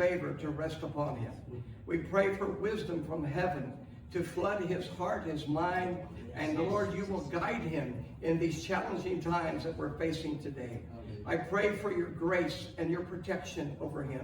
favor to rest upon him. We pray for wisdom from heaven to flood his heart, his mind, and Lord, you will guide him in these challenging times that we're facing today. I pray for your grace and your protection over him.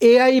AI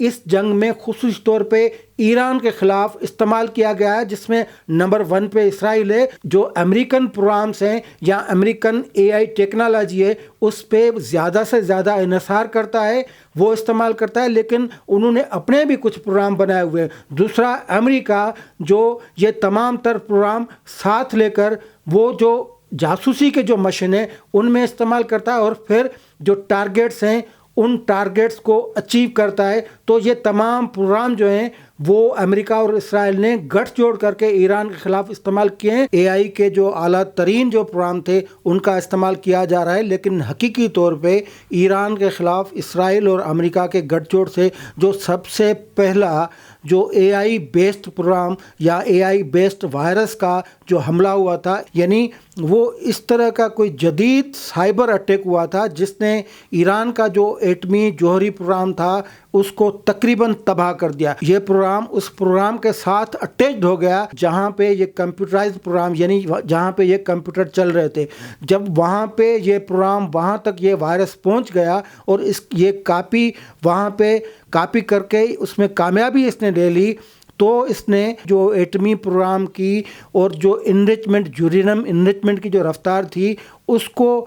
اس جنگ میں خصوصی طور پہ ایران کے خلاف استعمال کیا گیا ہے، جس میں نمبر 1 پہ اسرائیل ہے، جو امریکن پروگرامز ہیں یا امریکن AI ٹیکنالوجی ہے اس پہ زیادہ سے زیادہ انحصار کرتا ہے، وہ استعمال کرتا ہے، لیکن انہوں نے اپنے بھی کچھ پروگرام بنائے ہوئے ہیں۔ دوسرا امریکہ جو یہ تمام تر پروگرام ساتھ لے کر وہ جو جاسوسی کے جو مشن ہیں ان میں استعمال کرتا ہے اور پھر جو ٹارگیٹس ہیں ان ٹارگیٹس کو اچیو کرتا ہے۔ تو یہ تمام پروگرام جو ہیں وہ امریکہ اور اسرائیل نے گٹھ جوڑ کر کے ایران کے خلاف استعمال کیے ہیں۔ AI کے جو اعلیٰ ترین جو پروگرام تھے ان کا استعمال کیا جا رہا ہے، لیکن حقیقی طور پہ ایران کے خلاف اسرائیل اور امریکہ کے گٹھ جوڑ سے جو سب سے پہلا جو AI بیسڈ پروگرام یا AI بیسڈ وائرس کا جو حملہ ہوا تھا، یعنی وہ اس طرح کا کوئی جدید سائبر اٹیک ہوا تھا جس نے ایران کا جو ایٹمی جوہری پروگرام تھا اس کو تقریباً تباہ کر دیا۔ یہ پروگرام اس پروگرام کے ساتھ اٹیچڈ ہو گیا جہاں پہ یہ کمپیوٹرائزڈ پروگرام، یعنی جہاں پہ یہ کمپیوٹر چل رہے تھے۔ جب وہاں پہ یہ پروگرام وہاں تک یہ وائرس پہنچ گیا اور یہ کاپی وہاں پہ کاپی کر کے اس میں کامیابی اس نے لے لی، تو اس نے جو ایٹمی پروگرام کی اور جو انرچمنٹ یورینیم انرچمنٹ کی جو رفتار تھی اس کو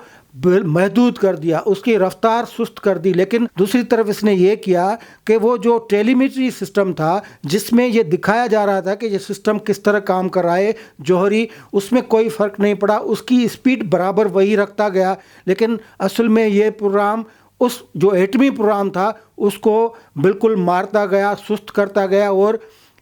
محدود کر دیا، اس کی رفتار سست کر دی۔ لیکن دوسری طرف اس نے یہ کیا کہ وہ جو ٹیلیمیٹری سسٹم تھا جس میں یہ دکھایا جا رہا تھا کہ یہ سسٹم کس طرح کام کر رہا ہے جوہری، اس میں کوئی فرق نہیں پڑا، اس کی اسپیڈ برابر وہی رکھتا گیا، لیکن اصل میں یہ پروگرام اس جو ایٹمی پروگرام تھا اس کو بالکل مارتا گیا، سست کرتا گیا، اور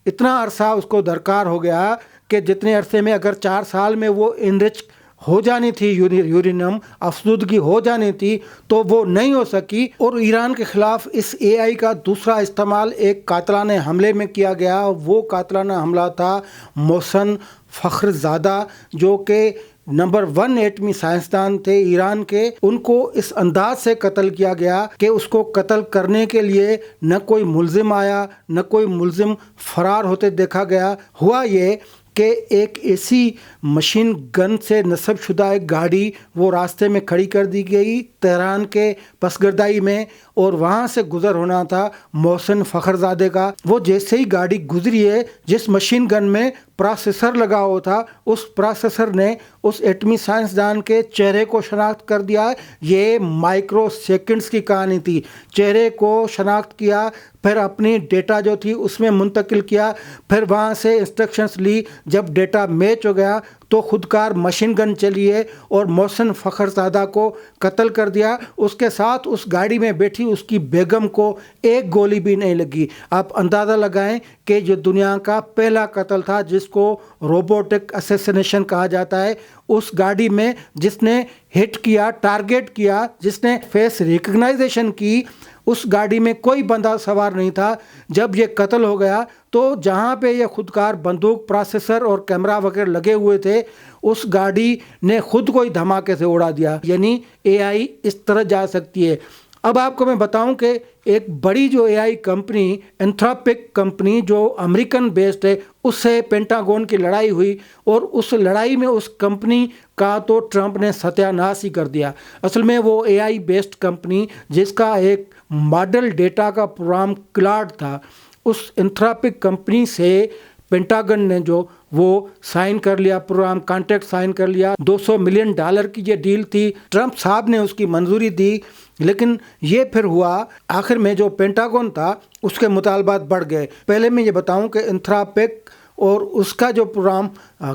اتنا عرصہ اس کو درکار ہو گیا کہ جتنے عرصے میں اگر 4 سال میں وہ انرچ ہو جانی تھی، یورینیم افزودگی ہو جانی تھی، تو وہ نہیں ہو سکی۔ اور ایران کے خلاف اس AI کا دوسرا استعمال ایک قاتلانہ حملے میں کیا گیا۔ وہ قاتلانہ حملہ تھا محسن فخرزادہ، جو کہ نمبر 1 ایٹمی سائنسدان تھے ایران کے۔ ان کو اس انداز سے قتل کیا گیا کہ اس کو قتل کرنے کے لیے نہ کوئی ملزم آیا، نہ کوئی ملزم فرار ہوتے دیکھا گیا۔ ہوا یہ کہ ایک ایسی مشین گن سے نصب شدہ ایک گاڑی وہ راستے میں کھڑی کر دی گئی تہران کے پسگردائی میں، اور وہاں سے گزر ہونا تھا محسن فخرزادے کا۔ وہ جیسے ہی گاڑی گزری ہے، جس مشین گن میں پروسیسر لگا ہوا تھا، اس پروسیسر نے اس ایٹمی سائنسدان کے چہرے کو شناخت کر دیا۔ یہ مائکرو سیکنڈز کی کہانی تھی۔ چہرے کو شناخت کیا، پھر اپنی ڈیٹا جو تھی اس میں منتقل کیا، پھر وہاں سے انسٹرکشنز لی۔ جب ڈیٹا میچ ہو گیا تو خودکار مشین گن چلی ہے اور محسن فخرزادہ کو قتل کر دیا۔ اس کے ساتھ اس گاڑی میں بیٹھی اس کی بیگم کو ایک گولی بھی نہیں لگی۔ آپ اندازہ لگائیں کہ یہ دنیا کا پہلا قتل تھا جس کو روبوٹک اسیسینیشن کہا جاتا ہے۔ اس گاڑی میں جس نے ہٹ کیا، ٹارگیٹ کیا، جس نے فیس ریکگنائزیشن کی، اس گاڑی میں کوئی بندہ سوار نہیں تھا۔ جب یہ قتل ہو گیا تو جہاں پہ یہ خودکار بندوق، پروسیسر اور کیمرہ وغیرہ لگے ہوئے تھے، اس گاڑی نے خود کو ہی دھماکے سے اڑا دیا۔ یعنی AI اس طرح جا سکتی ہے۔ اب آپ کو میں بتاؤں کہ ایک بڑی جو AI کمپنی، اینتھروپک کمپنی جو امریکن بیسڈ ہے، اس سے پینٹاگون کی لڑائی ہوئی، اور اس لڑائی میں اس کمپنی کا تو ٹرمپ نے ستیہ ناش ہی کر دیا۔ اصل میں وہ AI بیسڈ کمپنی جس کا ایک ماڈل ڈیٹا کا پروگرام کلاڈ تھا، اس اینتھروپک کمپنی سے پینٹاگن نے جو وہ سائن کر لیا، پروگرام کانٹریکٹ سائن کر لیا۔ $200 ملین کی یہ ڈیل تھی۔ ٹرمپ صاحب نے اس کی منظوری دی، لیکن یہ پھر ہوا آخر میں جو پینٹاگون تھا اس کے مطالبات بڑھ گئے۔ پہلے میں یہ بتاؤں کہ اینتھروپک اور اس کا جو پروگرام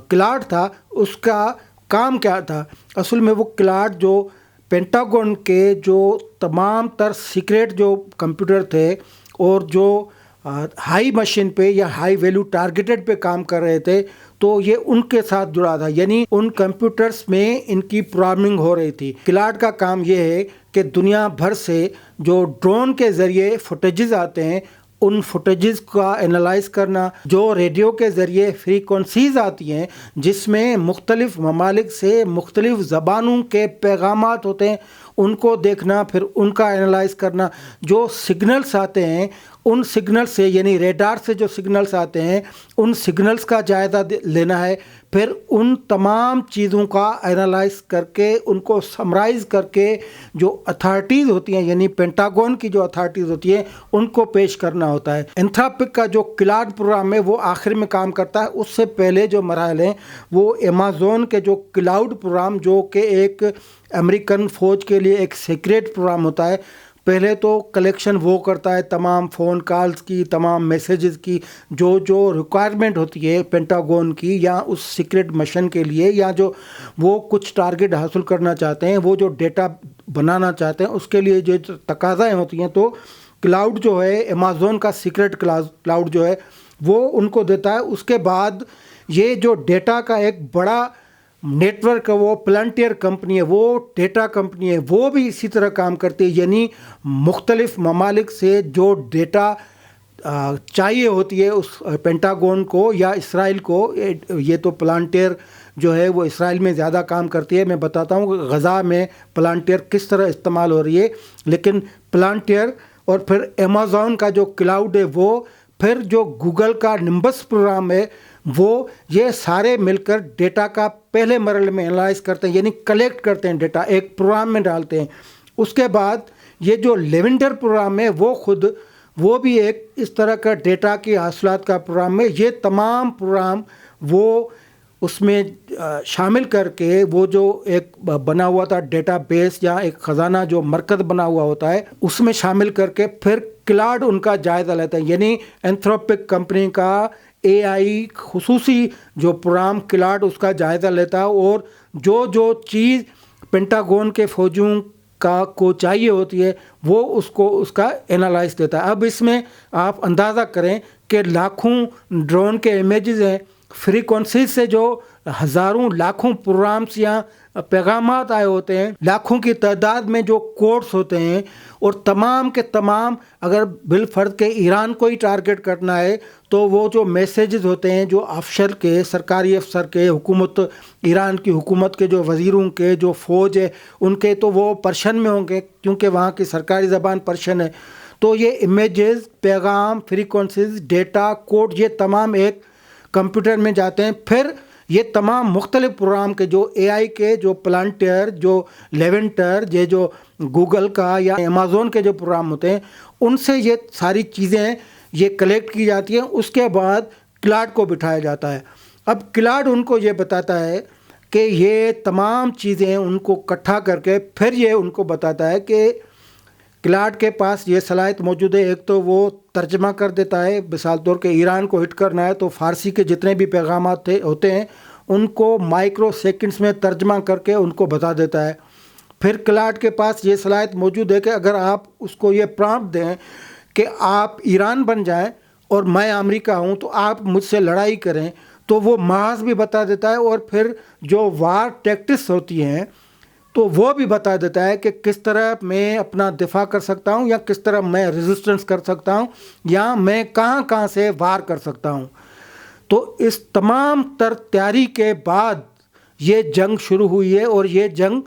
کلاڈ تھا اس کا کام کیا تھا۔ اصل میں وہ کلاڈ جو پینٹاگون کے جو تمام تر سیکریٹ جو کمپیوٹر تھے اور جو ہائی مشین پہ یا ہائی ویلیو ٹارگیٹڈ پہ کام کر رہے تھے، تو یہ ان کے ساتھ جڑا تھا، یعنی ان کمپیوٹرز میں ان کی پروگرامنگ ہو رہی تھی۔ کلاڈ کا کام یہ ہے کہ دنیا بھر سے جو ڈرون کے ذریعے فوٹیجز آتے ہیں ان فوٹیجز کا انالائز کرنا، جو ریڈیو کے ذریعے فریکوینسیز آتی ہیں جس میں مختلف ممالک سے مختلف زبانوں کے پیغامات ہوتے ہیں، ان کو دیکھنا, پھر ان کا اینالائز کرنا, جو سگنلز آتے ہیں ان سگنل سے, یعنی ریڈار سے جو سگنلز آتے ہیں ان سگنلز کا جائزہ لینا ہے, پھر ان تمام چیزوں کا اینالائز کر کے ان کو سمرائز کر کے جو اتھارٹیز ہوتی ہیں, یعنی پینٹاگون کی جو اتھارٹیز ہوتی ہیں, ان کو پیش کرنا ہوتا ہے. اینتھروپک کا جو کلاڈ پروگرام ہے وہ آخر میں کام کرتا ہے. اس سے پہلے جو مراحل ہیں وہ ایمیزون کے جو کلاؤڈ پروگرام, جو کہ ایک امریکن فوج کے لیے ایک سیکریٹ پروگرام ہوتا ہے, پہلے تو کلیکشن وہ کرتا ہے تمام فون کالز کی, تمام میسیجز کی, جو ریکوائرمنٹ ہوتی ہے پینٹاگون کی یا اس سیکرٹ مشن کے لیے, یا جو وہ کچھ ٹارگٹ حاصل کرنا چاہتے ہیں, وہ جو ڈیٹا بنانا چاہتے ہیں اس کے لیے جو تقاضائیں ہوتی ہیں. تو کلاؤڈ جو ہے, ایمیزون کا سیکرٹ کلاؤڈ جو ہے وہ ان کو دیتا ہے. اس کے بعد یہ جو ڈیٹا کا ایک بڑا نیٹ ورک ہے وہ پلانٹیئر کمپنی ہے, وہ ڈیٹا کمپنی ہے, وہ بھی اسی طرح کام کرتی ہے. یعنی مختلف ممالک سے جو ڈیٹا چاہیے ہوتی ہے اس پینٹاگون کو یا اسرائیل کو, یہ تو پلانٹیئر جو ہے وہ اسرائیل میں زیادہ کام کرتی ہے. میں بتاتا ہوں کہ غزہ میں پلانٹیئر کس طرح استعمال ہو رہی ہے, لیکن پلانٹیئر اور پھر ایمیزون کا جو کلاؤڈ ہے وہ, پھر جو گوگل کا نمبس پروگرام ہے وہ, یہ سارے مل کر ڈیٹا کا پہلے مرحلے میں انالائز کرتے ہیں, یعنی کلیکٹ کرتے ہیں ڈیٹا, ایک پروگرام میں ڈالتے ہیں. اس کے بعد یہ جو لیونڈر پروگرام ہے وہ بھی ایک اس طرح کا ڈیٹا کی حاصلات کا پروگرام ہے. یہ تمام پروگرام وہ اس میں شامل کر کے وہ جو ایک بنا ہوا تھا ڈیٹا بیس یا ایک خزانہ جو مرکز بنا ہوا ہوتا ہے اس میں شامل کر کے پھر کلاڈ ان کا جائزہ لیتا ہے. یعنی اینتھروپک کمپنی کا اے آئی خصوصی جو پروگرام کلاڈ اس کا جائزہ لیتا ہے, اور جو چیز پینٹاگون کے فوجیوں کو چاہیے ہوتی ہے وہ اس کا اینالائز دیتا ہے. اب اس میں آپ اندازہ کریں کہ لاکھوں ڈرون کے امیجز ہیں, فریکوینسیز سے جو ہزاروں لاکھوں پروگرامز یا پیغامات آئے ہوتے ہیں, لاکھوں کی تعداد میں جو کوڈز ہوتے ہیں, اور تمام کے تمام اگر بالفرض کے ایران کو ہی ٹارگٹ کرنا ہے تو وہ جو میسیجز ہوتے ہیں جو افسر کے, سرکاری افسر کے, حکومت ایران کی حکومت کے جو وزیروں کے, جو فوج ہے ان کے, تو وہ پرشین میں ہوں گے کیونکہ وہاں کی سرکاری زبان پرشین ہے. تو یہ امیجز, پیغام, فریکوینسیز, ڈیٹا, کوڈ, یہ تمام ایک کمپیوٹر میں جاتے ہیں. پھر یہ تمام مختلف پروگرام کے جو اے آئی کے, جو پلانٹیئر, جو لیونٹر, یہ جو گوگل کا یا ایمیزون کے جو پروگرام ہوتے ہیں, ان سے یہ ساری چیزیں یہ کلیکٹ کی جاتی ہیں. اس کے بعد کلاڈ کو بٹھایا جاتا ہے. اب کلاڈ ان کو یہ بتاتا ہے کہ یہ تمام چیزیں ان کو اکٹھا کر کے پھر یہ ان کو بتاتا ہے کہ کلاڈ کے پاس یہ صلاحیت موجود ہے. ایک تو وہ ترجمہ کر دیتا ہے, مثال طور کے ایران کو ہٹ کرنا ہے تو فارسی کے جتنے بھی پیغامات ہوتے ہیں ان کو مائکرو سیکنڈز میں ترجمہ کر کے ان کو بتا دیتا ہے. پھر کلاڈ کے پاس یہ صلاحیت موجود ہے کہ اگر آپ اس کو یہ پرامپٹ دیں کہ آپ ایران بن جائیں اور میں امریکہ ہوں تو آپ مجھ سے لڑائی کریں, تو وہ محاذ بھی بتا دیتا ہے, اور پھر جو وار ٹیکٹکس ہوتی ہیں تو وہ بھی بتا دیتا ہے کہ کس طرح میں اپنا دفاع کر سکتا ہوں, یا کس طرح میں ریزسٹنس کر سکتا ہوں, یا میں کہاں سے وار کر سکتا ہوں. تو اس تمام تر تیاری کے بعد یہ جنگ شروع ہوئی ہے, اور یہ جنگ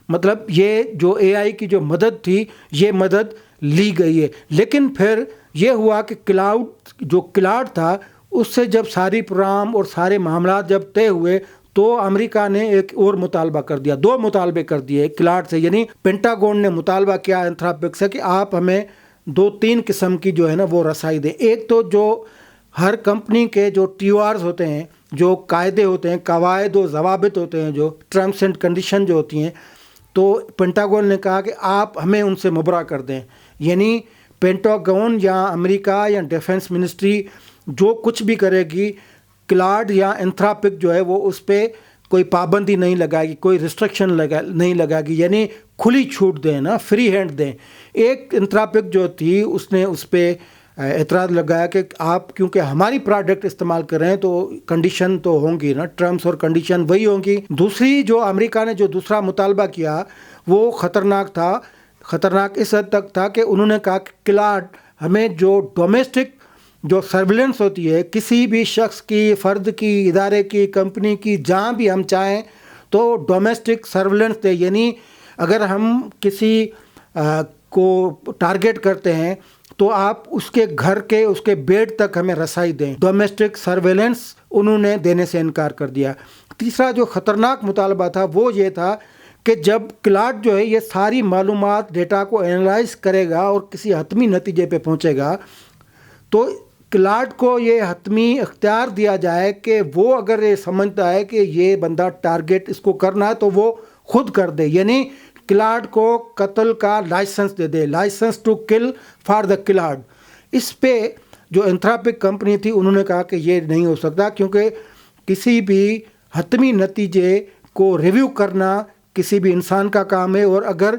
مطلب یہ جو اے آئی کی جو مدد تھی یہ مدد لی گئی ہے. لیکن پھر یہ ہوا کہ کلاڈ تھا, اس سے جب ساری پروگرام اور سارے معاملات جب طے ہوئے تو امریکہ نے ایک اور مطالبہ کر دیا, 2 مطالبے کر دیے کلاڈ سے. یعنی پینٹاگون نے مطالبہ کیا اینتھروپک سے کہ آپ ہمیں 2-3 قسم کی جو ہے نا وہ رسائی دیں. ایک تو جو ہر کمپنی کے جو TORs ہوتے ہیں, جو قاعدے ہوتے ہیں, قواعد و ضوابط ہوتے ہیں, جو ٹرمس اینڈ کنڈیشن جو ہوتی ہیں, تو پینٹاگون نے کہا کہ آپ ہمیں ان سے مبرا کر دیں. یعنی پینٹاگون یا امریکہ یا ڈیفنس منسٹری جو کچھ بھی کرے گی, کلاڈ یا اینتھروپک جو ہے وہ اس پہ کوئی پابندی نہیں لگائے گی, کوئی ریسٹرکشن نہیں لگائے گی, یعنی کھلی چھوٹ دیں نا, فری ہینڈ دیں. ایک اینتھروپک جو تھی اس نے اس پہ اعتراض لگایا کہ آپ کیونکہ ہماری پروڈکٹ استعمال کر رہے ہیں تو کنڈیشن تو ہوں گی نا, ٹرمز اور کنڈیشن وہی ہوں گی. دوسری جو امریکہ نے جو دوسرا مطالبہ کیا وہ خطرناک تھا. خطرناک اس حد تک تھا کہ انہوں نے کہا کہ کلاڈ ہمیں جو ڈومیسٹک جو سرویلنس ہوتی ہے کسی بھی شخص کی, فرد کی, ادارے کی, کمپنی کی, جہاں بھی ہم چاہیں تو ڈومیسٹک سرویلنس دے. یعنی اگر ہم کسی کو ٹارگٹ کرتے ہیں تو آپ اس کے گھر کے اس کے بیڈ تک ہمیں رسائی دیں. ڈومیسٹک سرویلنس انہوں نے دینے سے انکار کر دیا. تیسرا جو خطرناک مطالبہ تھا وہ یہ تھا کہ جب کلاڈ جو ہے یہ ساری معلومات ڈیٹا کو اینالائز کرے گا اور کسی حتمی نتیجے پہ پہنچے گا تو کلاڈ کو یہ حتمی اختیار دیا جائے کہ وہ اگر یہ سمجھتا ہے کہ یہ بندہ ٹارگٹ اس کو کرنا ہے تو وہ خود کر دے. یعنی کلاڈ کو قتل کا لائسنس دے دے, licence to kill for the Claude. اس پہ جو اینتھروپک کمپنی تھی انہوں نے کہا کہ یہ نہیں ہو سکتا, کیونکہ کسی بھی حتمی نتیجے کو ریویو کرنا کسی بھی انسان کا کام ہے, اور اگر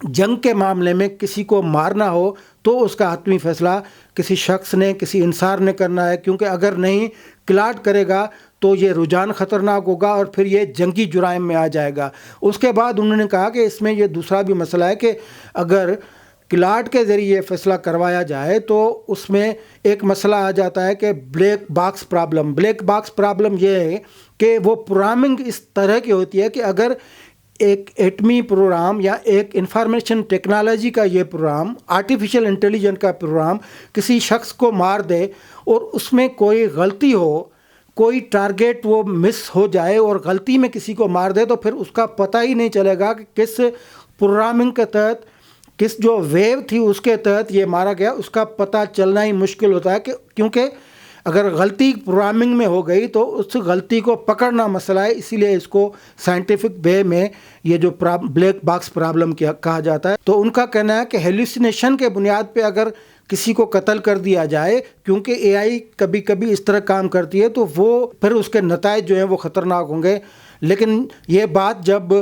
جنگ کے معاملے میں کسی کو مارنا ہو تو اس کا حتمی فیصلہ کسی شخص نے, کسی انسان نے کرنا ہے, کیونکہ اگر نہیں کلاڈ کرے گا تو یہ رجحان خطرناک ہوگا اور پھر یہ جنگی جرائم میں آ جائے گا. اس کے بعد انہوں نے کہا کہ اس میں یہ دوسرا بھی مسئلہ ہے کہ اگر کلاڈ کے ذریعے فیصلہ کروایا جائے تو اس میں ایک مسئلہ آ جاتا ہے کہ black box problem. Black box problem یہ ہے کہ وہ پروگرامنگ اس طرح کی ہوتی ہے کہ اگر ایک ایٹمی پروگرام یا ایک انفارمیشن ٹیکنالوجی کا یہ پروگرام, آرٹیفیشیل انٹیلیجنس کا پروگرام کسی شخص کو مار دے اور اس میں کوئی غلطی ہو, کوئی ٹارگیٹ وہ مس ہو جائے اور غلطی میں کسی کو مار دے, تو پھر اس کا پتہ ہی نہیں چلے گا کہ کس پروگرامنگ کے تحت, کس جو ویو تھی اس کے تحت یہ مارا گیا. اس کا پتہ چلنا ہی مشکل ہوتا ہے کہ کیونکہ اگر غلطی پروگرامنگ میں ہو گئی تو اس غلطی کو پکڑنا مسئلہ ہے. اسی لیے اس کو سائنٹیفک وے میں یہ جو بلیک باکس پرابلم کہا جاتا ہے. تو ان کا کہنا ہے کہ ہیلوسینیشن کے بنیاد پہ اگر کسی کو قتل کر دیا جائے, کیونکہ اے آئی کبھی کبھی اس طرح کام کرتی ہے, تو وہ پھر اس کے نتائج جو ہیں وہ خطرناک ہوں گے. لیکن یہ بات جب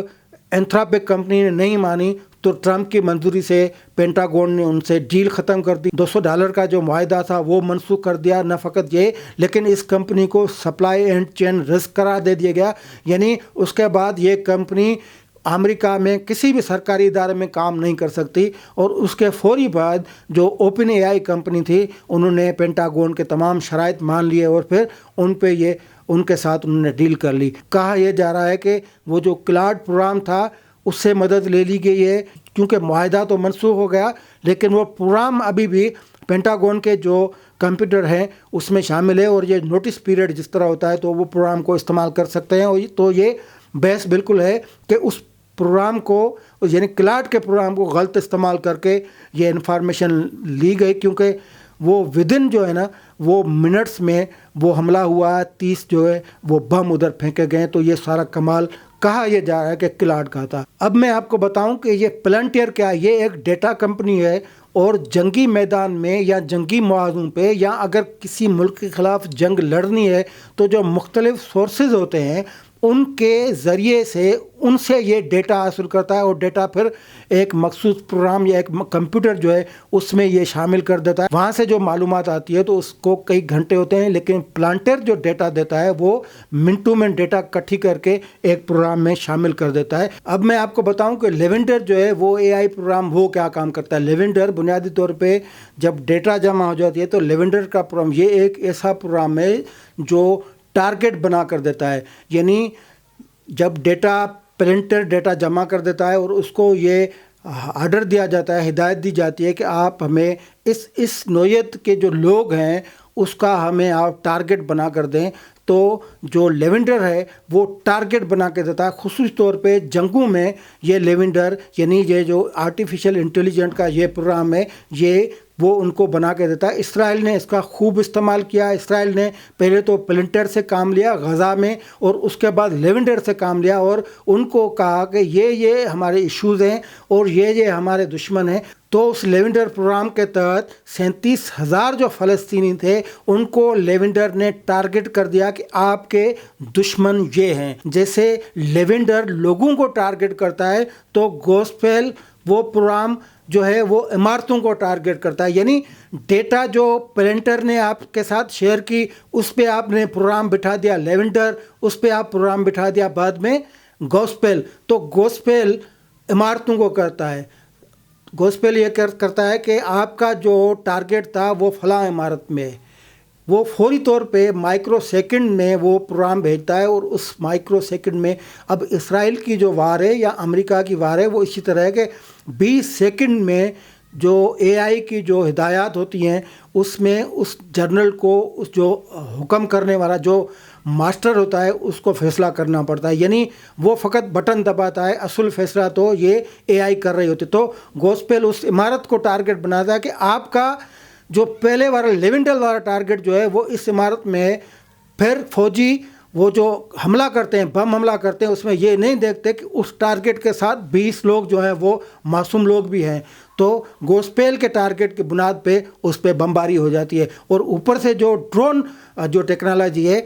اینتھروپک کمپنی نے نہیں مانی تو ٹرمپ کی منظوری سے پینٹاگون نے ان سے ڈیل ختم کر دی. $200 کا جو معاہدہ تھا وہ منسوخ کر دیا. نہ فقط یہ, لیکن اس کمپنی کو سپلائی اینڈ چین رسک قرار دے دیا گیا. یعنی اس کے بعد یہ کمپنی امریکہ میں کسی بھی سرکاری ادارے میں کام نہیں کر سکتی. اور اس کے فوری بعد جو اوپن اے آئی کمپنی تھی انہوں نے پینٹاگون کے تمام شرائط مان لیے اور پھر ان کے ساتھ انہوں نے ڈیل کر لی. کہا یہ جا رہا ہے کہ وہ جو کلاڈ پروگرام تھا اس سے مدد لے لی گئی ہے, کیونکہ معاہدہ تو منسوخ ہو گیا لیکن وہ پروگرام ابھی بھی پینٹاگون کے جو کمپیوٹر ہیں اس میں شامل ہے, اور یہ نوٹس پیریڈ جس طرح ہوتا ہے تو وہ پروگرام کو استعمال کر سکتے ہیں. تو یہ بحث بالکل ہے کہ اس پروگرام کو, یعنی کلاڈ کے پروگرام کو غلط استعمال کر کے یہ انفارمیشن لی گئی, کیونکہ وہ ودن جو ہے نا وہ منٹس میں وہ حملہ ہوا, 30 جو ہے وہ بم ادھر پھینکے گئے. تو یہ سارا کمال کہا یہ جا رہا ہے کہ کلاڈ کا تھا. اب میں آپ کو بتاؤں کہ یہ پلانٹیئر کیا ہے. یہ ایک ڈیٹا کمپنی ہے اور جنگی میدان میں یا جنگی موازوں پہ یا اگر کسی ملک کے خلاف جنگ لڑنی ہے تو جو مختلف سورسز ہوتے ہیں ان کے ذریعے سے ان سے یہ ڈیٹا حاصل کرتا ہے, اور ڈیٹا پھر ایک مخصوص پروگرام یا ایک کمپیوٹر جو ہے اس میں یہ شامل کر دیتا ہے. وہاں سے جو معلومات آتی ہے تو اس کو کئی گھنٹے ہوتے ہیں, لیکن پلانٹر جو ڈیٹا دیتا ہے وہ منٹوں میں ڈیٹا اکٹھی کر کے ایک پروگرام میں شامل کر دیتا ہے. اب میں آپ کو بتاؤں کہ لیونڈر جو ہے وہ اے آئی پروگرام وہ کیا کام کرتا ہے. لیونڈر بنیادی طور پہ جب ڈیٹا جمع ہو جاتی ہے تو لیونڈر کا پروگرام یہ ایک ایسا پروگرام ہے جو ٹارگٹ بنا کر دیتا ہے. یعنی جب ڈیٹا پلانٹر ڈیٹا جمع کر دیتا ہے اور اس کو یہ آرڈر دیا جاتا ہے, ہدایت دی جاتی ہے کہ آپ ہمیں اس نوعیت کے جو لوگ ہیں اس کا ہمیں آپ ٹارگٹ بنا کر دیں, تو جو لیونڈر ہے وہ ٹارگٹ بنا کے دیتا ہے. خصوصی طور پہ جنگوں میں یہ لیونڈر یعنی یہ جو آرٹیفیشیل انٹیلیجنٹ کا یہ پروگرام ہے یہ وہ ان کو بنا کے دیتا ہے. اسرائیل نے اس کا خوب استعمال کیا. اسرائیل نے پہلے تو پلنٹر سے کام لیا غزہ میں اور اس کے بعد لیونڈر سے کام لیا, اور ان کو کہا کہ یہ ہمارے ایشوز ہیں اور یہ ہمارے دشمن ہیں. تو اس لیونڈر پروگرام کے تحت 37,000 جو فلسطینی تھے ان کو لیونڈر نے ٹارگٹ کر دیا کہ آپ کے دشمن یہ ہیں. جیسے لیونڈر لوگوں کو ٹارگٹ کرتا ہے تو گوسپیل وہ پروگرام جو ہے وہ عمارتوں کو ٹارگٹ کرتا ہے. یعنی ڈیٹا جو پلنٹر نے آپ کے ساتھ شیئر کی اس پہ آپ نے پروگرام بٹھا دیا لیونڈر, اس پہ آپ پروگرام بٹھا دیا بعد میں گوسپیل, تو گوسپیل عمارتوں کو کرتا ہے. گوسپیل یہ کرتا ہے کہ آپ کا جو ٹارگٹ تھا وہ فلاں عمارت میں, وہ فوری طور پہ مائکرو سیکنڈ میں وہ پروگرام بھیجتا ہے، اور اس مائکرو سیکنڈ میں اب اسرائیل کی جو وار ہے یا امریکہ کی وار ہے وہ اسی طرح ہے کہ 20 سیکنڈ میں جو اے آئی کی جو ہدایات ہوتی ہیں اس میں اس جرنل کو اس جو حکم کرنے والا جو ماسٹر ہوتا ہے اس کو فیصلہ کرنا پڑتا ہے، یعنی وہ فقط بٹن دباتا ہے، اصل فیصلہ تو یہ اے آئی کر رہی ہوتی. تو گوسپیل اس عمارت کو ٹارگٹ بناتا ہے کہ آپ کا جو پہلے والا لیونڈل والا ٹارگٹ جو ہے وہ اس عمارت میں ہے. پھر فوجی وہ جو حملہ کرتے ہیں، بم حملہ کرتے ہیں، اس میں یہ نہیں دیکھتے کہ اس ٹارگٹ کے ساتھ 20 لوگ جو ہیں وہ معصوم لوگ بھی ہیں. تو گوسپیل کے ٹارگٹ کی بنیاد پہ اس پہ بمباری ہو جاتی ہے. اور اوپر سے جو ڈرون جو ٹیکنالوجی ہے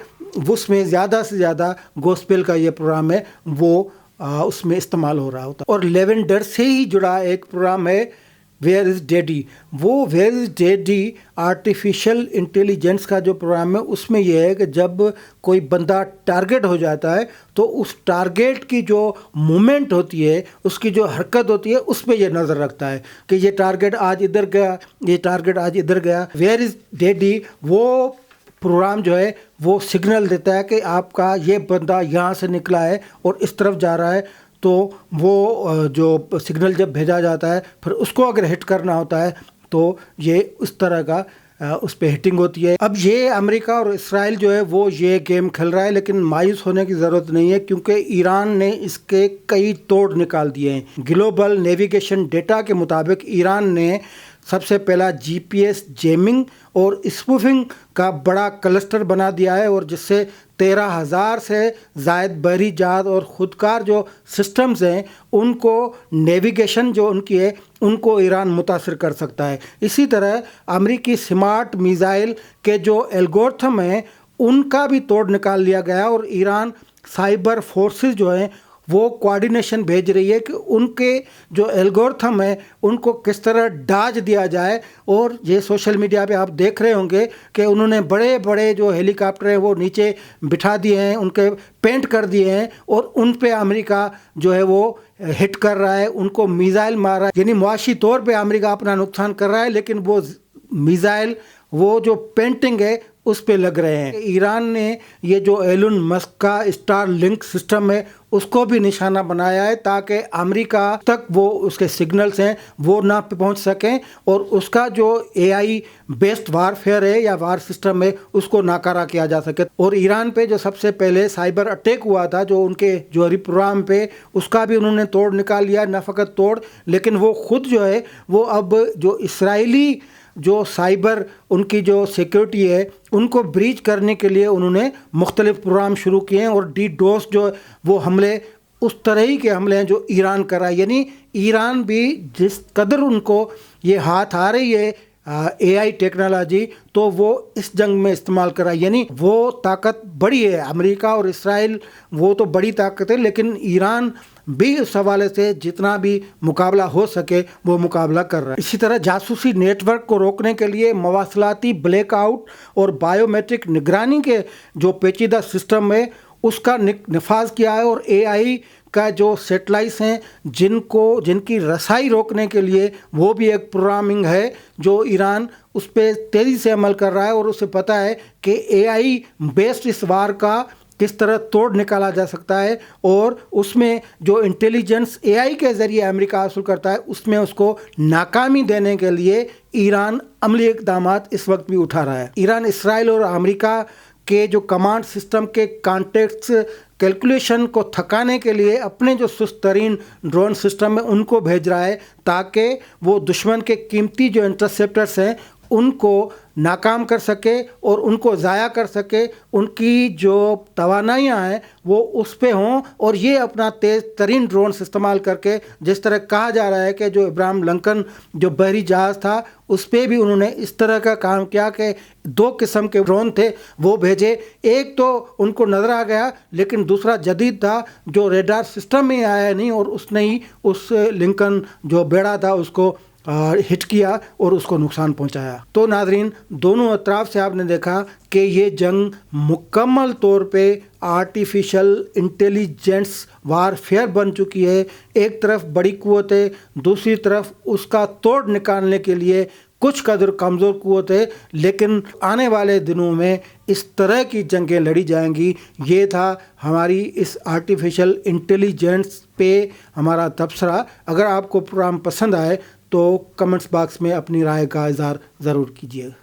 اس میں زیادہ سے زیادہ گوسپیل کا یہ پروگرام ہے وہ اس میں استعمال ہو رہا ہوتا ہے. اور لیونڈر سے ہی جڑا ایک پروگرام ہے ویئر از ڈیڈی. وہ where is daddy artificial intelligence کا جو پروگرام ہے اس میں یہ ہے کہ جب کوئی بندہ ٹارگٹ ہو جاتا ہے تو اس ٹارگٹ کی جو مومنٹ ہوتی ہے، اس کی جو حرکت ہوتی ہے، اس پہ یہ نظر رکھتا ہے کہ یہ ٹارگٹ آج ادھر گیا، یہ ٹارگٹ آج ادھر گیا. ویئر از ڈیڈی وہ پروگرام جو ہے وہ سگنل دیتا ہے کہ آپ کا یہ بندہ یہاں سے نکلا ہے اور اس طرف جا رہا ہے. تو وہ جو سگنل جب بھیجا جاتا ہے پھر اس کو اگر ہٹ کرنا ہوتا ہے تو یہ اس طرح کا اس پہ ہٹنگ ہوتی ہے. اب یہ امریکہ اور اسرائیل جو ہے وہ یہ گیم کھیل رہا ہے، لیکن مایوس ہونے کی ضرورت نہیں ہے کیونکہ ایران نے اس کے کئی توڑ نکال دیے ہیں. گلوبل نیویگیشن ڈیٹا کے مطابق ایران نے سب سے پہلا جی پی ایس جیمنگ اور اسپوفنگ کا بڑا کلسٹر بنا دیا ہے، اور جس سے 13,000 سے زائد بحری جہاز اور خودکار جو سسٹمز ہیں ان کو نیویگیشن جو ان کی ہے ان کو ایران متاثر کر سکتا ہے. اسی طرح امریکی سمارٹ میزائل کے جو الگورتھم ہیں ان کا بھی توڑ نکال لیا گیا، اور ایران سائبر فورسز جو ہیں وہ کوارڈینیشن بھیج رہی ہے کہ ان کے جو الگورتھم ہے ان کو کس طرح ڈاج دیا جائے. اور یہ سوشل میڈیا پہ آپ دیکھ رہے ہوں گے کہ انہوں نے بڑے بڑے جو ہیلی کاپٹر ہیں وہ نیچے بٹھا دیے ہیں، ان کے پینٹ کر دیے ہیں، اور ان پہ امریکہ جو ہے وہ ہٹ کر رہا ہے، ان کو میزائل مار رہا ہے. یعنی معاشی طور پہ امریکہ اپنا نقصان کر رہا ہے، لیکن وہ میزائل وہ جو پینٹنگ ہے اس پہ لگ رہے ہیں. ایران نے یہ جو ایلن مسک کا اسٹار لنک سسٹم ہے اس کو بھی نشانہ بنایا ہے تاکہ امریکہ تک وہ اس کے سگنلز ہیں وہ نہ پہنچ سکیں، اور اس کا جو اے آئی بیسڈ وار فیئر ہے یا وار سسٹم ہے اس کو ناکارہ کیا جا سکے. اور ایران پہ جو سب سے پہلے سائبر اٹیک ہوا تھا جو ان کے جوہری پروگرام پہ، اس کا بھی انہوں نے توڑ نکال لیا. نہ فقط توڑ لیکن وہ خود جو ہے وہ اب جو اسرائیلی جو سائبر ان کی جو سیکیورٹی ہے ان کو بریچ کرنے کے لیے انہوں نے مختلف پروگرام شروع کیے ہیں. اور ڈی ڈوس جو وہ حملے اس طرح ہی کے حملے ہیں جو ایران کر رہا ہے. یعنی ایران بھی جس قدر ان کو یہ ہاتھ آ رہی ہے اے آئی ٹیکنالوجی تو وہ اس جنگ میں استعمال کر رہا ہے. یعنی وہ طاقت بڑی ہے، امریکہ اور اسرائیل وہ تو بڑی طاقت ہے، لیکن ایران بھی اس حوالے سے جتنا بھی مقابلہ ہو سکے وہ مقابلہ کر رہا ہے. اسی طرح جاسوسی نیٹ ورک کو روکنے کے لیے مواصلاتی بلیک آؤٹ اور بائیو میٹرک نگرانی کے جو پیچیدہ سسٹم ہے اس کا نفاذ کیا ہے. اور اے آئی کا جو سیٹلائٹس ہیں جن کی رسائی روکنے کے لیے وہ بھی ایک پروگرامنگ ہے جو ایران اس پہ تیزی سے عمل کر رہا ہے. اور اسے پتہ ہے کہ اے آئی بیسڈ اس وار کا کس طرح توڑ نکالا جا سکتا ہے، اور اس میں جو انٹیلیجنس اے آئی کے ذریعے امریکہ حاصل کرتا ہے اس میں اس کو ناکامی دینے کے لیے ایران عملی اقدامات اس وقت بھی اٹھا رہا ہے. ایران اسرائیل اور امریکہ کے جو کمانڈ سسٹم کے کانٹیکٹس کیلکولیشن کو تھکانے کے لیے اپنے جو سست ترین ڈرون سسٹم ہے ان کو بھیج رہا ہے تاکہ وہ دشمن کے قیمتی جو انٹرسیپٹرس ہیں ان کو ناکام کر سکے اور ان کو ضائع کر سکے. ان کی جو توانائیاں ہیں وہ اس پہ ہوں، اور یہ اپنا تیز ترین ڈرونز استعمال کر کے، جس طرح کہا جا رہا ہے کہ جو ابراہم لنکن جو بحری جہاز تھا اس پہ بھی انہوں نے اس طرح کا کام کیا کہ 2 قسم کے ڈرون تھے وہ بھیجے. ایک تو ان کو نظر آ گیا لیکن دوسرا جدید تھا جو ریڈار سسٹم میں آیا نہیں، اور اس نے ہی اس لنکن جو بیڑا تھا اس کو ہٹ کیا اور اس کو نقصان پہنچایا. تو ناظرین دونوں اطراف سے آپ نے دیکھا کہ یہ جنگ مکمل طور پہ آرٹیفیشل انٹیلیجنس وار فیئر بن چکی ہے. ایک طرف بڑی قوت ہے، دوسری طرف اس کا توڑ نکالنے کے لیے کچھ قدر کمزور قوت ہے، لیکن آنے والے دنوں میں اس طرح کی جنگیں لڑی جائیں گی۔ یہ تھا ہماری اس آرٹیفیشل انٹیلیجنس پہ ہمارا تبصرہ۔ اگر آپ کو پروگرام پسند آئے تو کمنٹس باکس میں اپنی رائے کا اظہار ضرور کیجیے گا۔